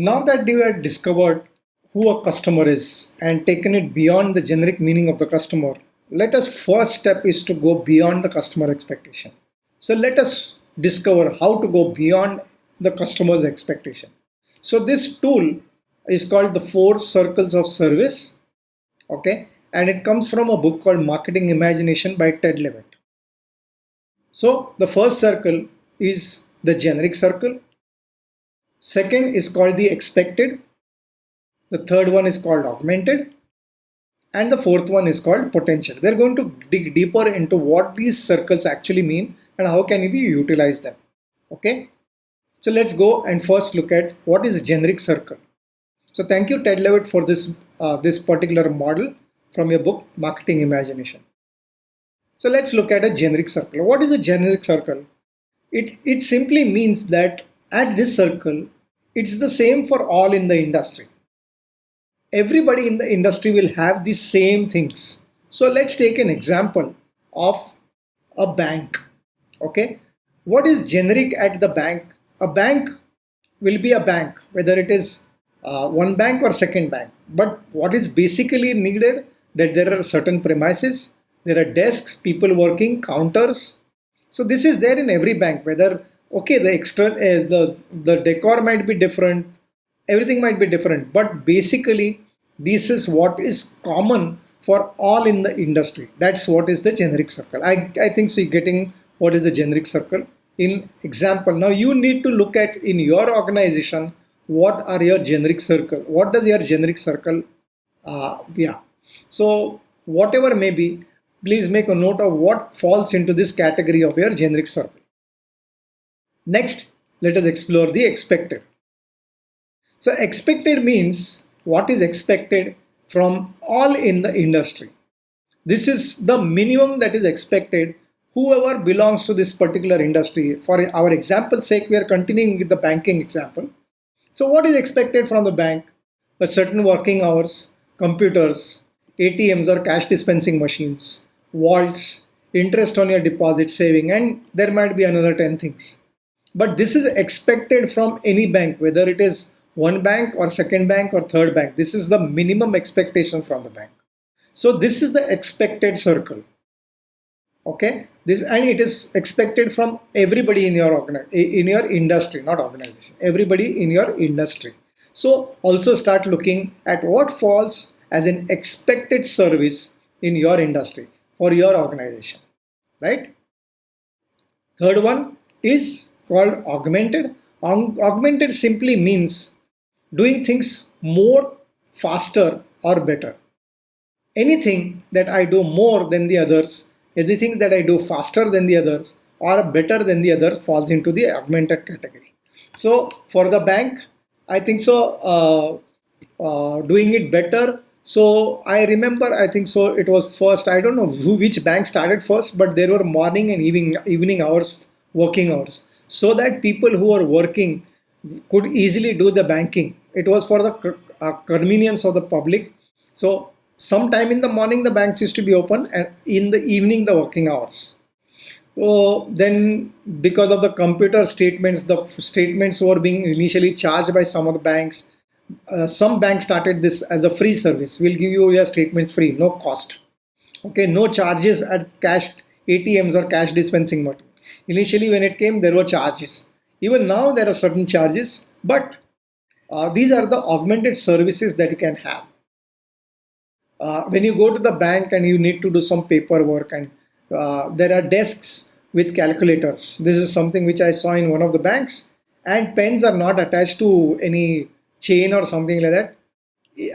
Now that we have discovered who a customer is and taken it beyond the generic meaning of the customer, let us first step is to go beyond the customer expectation. So let us discover how to go beyond the customer's expectation. So this tool is called the Four Circles of Service, okay, and it comes from a book called Marketing Imagination by Ted Levitt. So the first circle is the generic circle. Second is called the expected. The third one is called augmented. And the fourth one is called potential. We're going to dig deeper into what these circles actually mean and how can we utilize them. Okay. So let's go and first look at what is a generic circle. So thank you, Ted Levitt, for this particular model from your book, Marketing Imagination. So let's look at a generic circle. What is a generic circle? It simply means that at this circle, it's the same for all in the industry. Everybody in the industry will have the same things. So let's take an example of a bank. Okay. What is generic at the bank? A bank will be a bank, whether it is one bank or second bank. But what is basically needed that there are certain premises, there are desks, people working, counters. So this is there in every bank. Whether okay, the extra the decor might be different, everything might be different, but basically this is what is common for all in the industry. That's what is the generic circle. I think so. You're getting what is the generic circle in example. Now you need to look at in your organization what are your generic circle. What does your generic circle? Yeah. So whatever may be, please make a note of what falls into this category of your generic circle. Next, let us explore the expected. So expected means what is expected from all in the industry. This is the minimum that is expected whoever belongs to this particular industry. For our example's sake, we are continuing with the banking example. So what is expected from the bank? A certain working hours, computers, ATMs or cash dispensing machines, vaults, interest on your deposit saving, and there might be another 10 things. But this is expected from any bank, whether it is one bank or second bank or third bank. This is the minimum expectation from the bank. So this is the expected circle. Okay, this and it is expected from everybody in your in your industry, not organization. Everybody in your industry. So also start looking at what falls as an expected service in your industry for your organization, right? Third one is called augmented. Augmented simply means doing things more, faster, or better. Anything that I do more than the others, anything that I do faster than the others, or better than the others falls into the augmented category. So for the bank, I think so. Doing it better. So I remember, I think so. It was first. I don't know which bank started first, but there were morning and evening hours, working hours, so that people who are working could easily do the banking. It was for the convenience of the public. So sometime in the morning the banks used to be open, and in the evening the working hours. So then, because of the computer statements, the statements were being initially charged by some of the banks. Some banks started this as a free service. We'll give you your statements free, no cost. Okay, no charges at cash ATMs or cash dispensing machine. Initially, when it came, there were charges. Even now, there are certain charges, but these are the augmented services that you can have. When you go to the bank and you need to do some paperwork, and there are desks with calculators. This is something which I saw in one of the banks, and pens are not attached to any chain or something like that.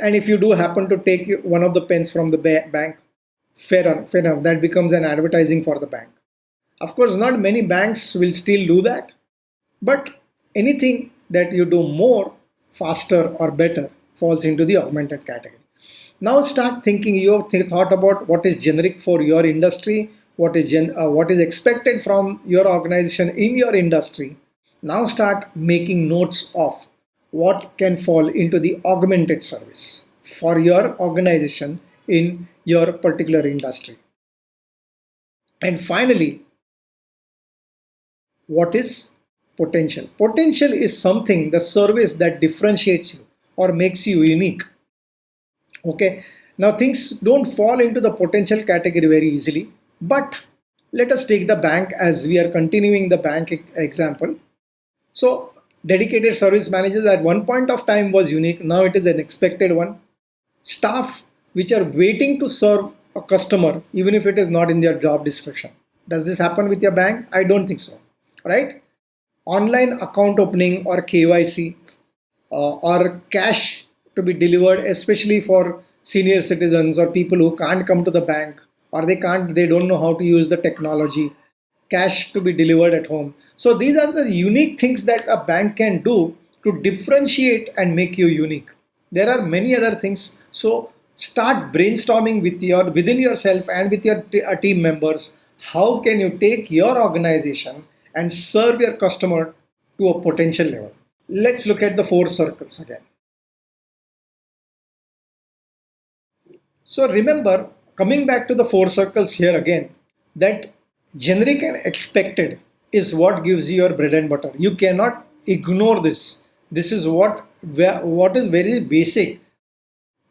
And if you do happen to take one of the pens from the bank, fair enough, that becomes an advertising for the bank. Of course, not many banks will still do that, but anything that you do more, faster, or better falls into the augmented category. Now start thinking. You have thought about what is generic for your industry, what is expected from your organization in your industry. Now start making notes of what can fall into the augmented service for your organization in your particular industry. And finally, what is potential. Potential is something, the service that differentiates you or makes you unique. Okay, now things don't fall into the potential category very easily, but let us take the bank as we are continuing the bank example. So dedicated service managers at one point of time was unique, now it is an expected one. Staff which are waiting to serve a customer even if it is not in their job description. Does this happen with your bank? I don't think so, right? Online account opening or KYC or cash to be delivered, especially for senior citizens or people who can't come to the bank, or they don't know how to use the technology, cash to be delivered at home. So these are the unique things that a bank can do to differentiate and make you unique. There are many other things. So start brainstorming within yourself and with your team members. How can you take your organization and serve your customer to a potential level? Let's look at the four circles again. So remember, coming back to the four circles here again, that generic and expected is what gives you your bread and butter. You cannot ignore this. This is what is very basic.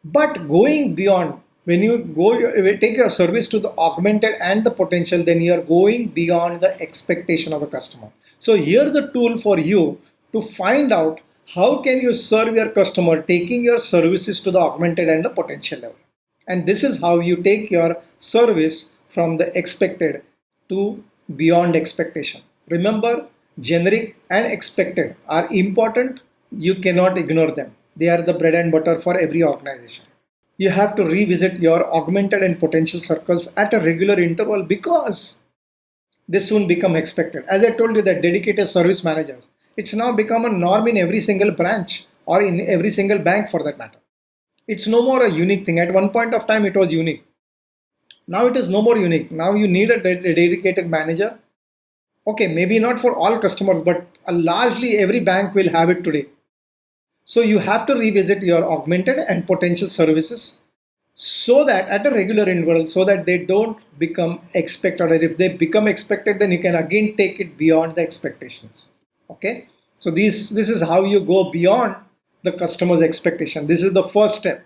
But going beyond, when you take your service to the augmented and the potential, then you are going beyond the expectation of the customer. So here's the tool for you to find out how can you serve your customer taking your services to the augmented and the potential level. And this is how you take your service from the expected to beyond expectation. Remember, generic and expected are important. You cannot ignore them. They are the bread and butter for every organization. You have to revisit your augmented and potential circles at a regular interval because this soon become expected. As I told you, that dedicated service managers, it's now become a norm in every single branch or in every single bank for that matter. It's no more a unique thing. At one point of time, it was unique. Now it is no more unique. Now you need a dedicated manager. Okay, maybe not for all customers, but largely every bank will have it today. So you have to revisit your augmented and potential services so that at a regular interval, so that they don't become expected, or if they become expected, then you can again take it beyond the expectations. Okay, so this is how you go beyond the customer's expectation. This is the first step.